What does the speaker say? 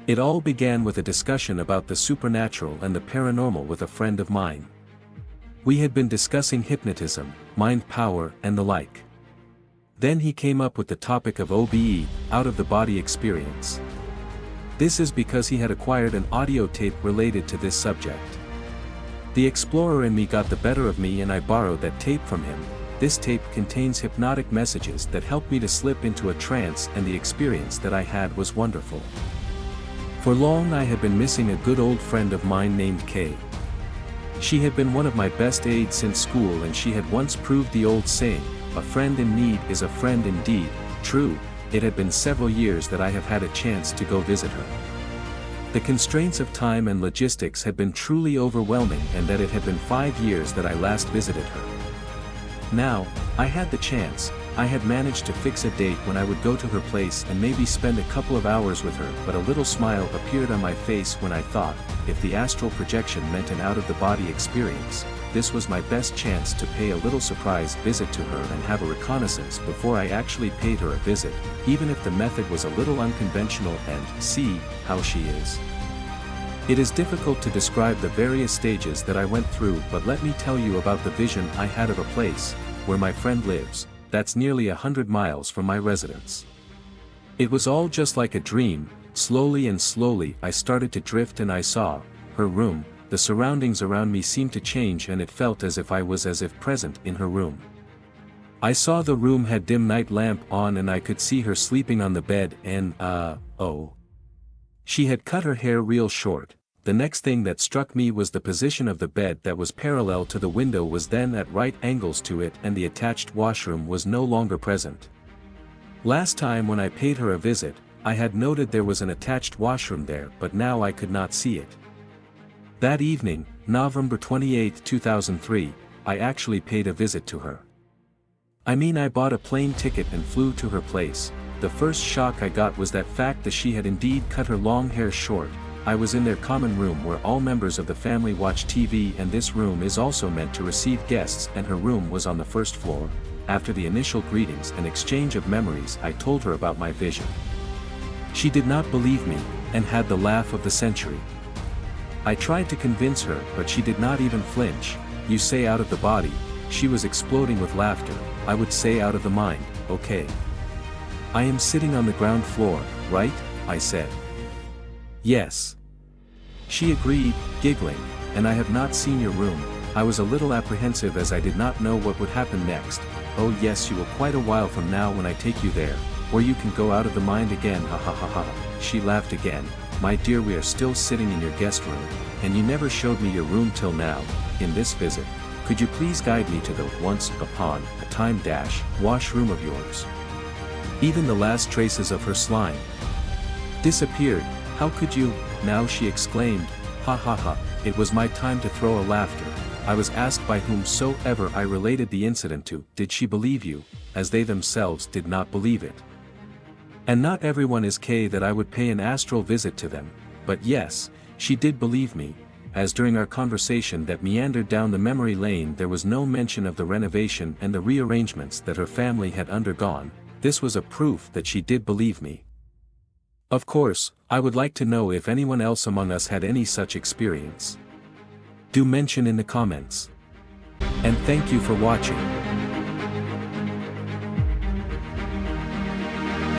It all began with a discussion about the supernatural and the paranormal with a friend of mine. We had been discussing hypnotism, mind power and the like. Then he came up with the topic of OBE, out-of-the-body experience. This is because he had acquired an audio tape related to this subject. The explorer in me got the better of me and I borrowed that tape from him. This tape contains hypnotic messages that helped me to slip into a trance, and the experience that I had was wonderful. For long I had been missing a good old friend of mine named Kay. She had been one of my best aides since school, and she had once proved the old saying, "A friend in need is a friend indeed," true. It had been several years that I have had a chance to go visit her. The constraints of time and logistics had been truly overwhelming, and that it had been 5 years that I last visited her. Now, I had the chance. I had managed to fix a date when I would go to her place and maybe spend a couple of hours with her, but a little smile appeared on my face when I thought, if the astral projection meant an out-of-the-body experience, this was my best chance to pay a little surprise visit to her and have a reconnaissance before I actually paid her a visit, even if the method was a little unconventional, and see how she is. It is difficult to describe the various stages that I went through, but let me tell you about the vision I had of a place, where my friend lives, that's nearly 100 miles from my residence. It was all just like a dream. Slowly and slowly I started to drift and I saw her room. The surroundings around me seemed to change and it felt as if I was present in her room. I saw the room had dim night lamp on and I could see her sleeping on the bed and she had cut her hair real short. The next thing that struck me was the position of the bed that was parallel to the window was then at right angles to it, and the attached washroom was no longer present. Last time when I paid her a visit, I had noted there was an attached washroom there, but now I could not see it. That evening, November 28, 2003, I actually paid a visit to her. I mean, I bought a plane ticket and flew to her place. The first shock I got was that fact that she had indeed cut her long hair short. I was in their common room where all members of the family watch TV, and this room is also meant to receive guests, and her room was on the first floor. After the initial greetings and exchange of memories, I told her about my vision. She did not believe me, and had the laugh of the century. I tried to convince her, but she did not even flinch. You say out of the body. She was exploding with laughter. I would say out of the mind. Okay. I am sitting on the ground floor, right? I said. Yes. She agreed, giggling, and I have not seen your room. I was a little apprehensive as I did not know what would happen next. Oh yes, you will quite a while from now when I take you there, where you can go out of the mind again. Ha ha ha ha. She laughed again. My dear, we are still sitting in your guest room, and you never showed me your room till now. In this visit, could you please guide me to the once upon a time washroom of yours? Even the last traces of her slime disappeared. How could you? Now she exclaimed. Ha ha ha. It was my time to throw a laughter. I was asked by whomsoever I related the incident to, did she believe you, as they themselves did not believe it. And not everyone is K that I would pay an astral visit to them, but yes, she did believe me, as during our conversation that meandered down the memory lane there was no mention of the renovation and the rearrangements that her family had undergone. This was a proof that she did believe me. Of course, I would like to know if anyone else among us had any such experience. Do mention in the comments. And thank you for watching.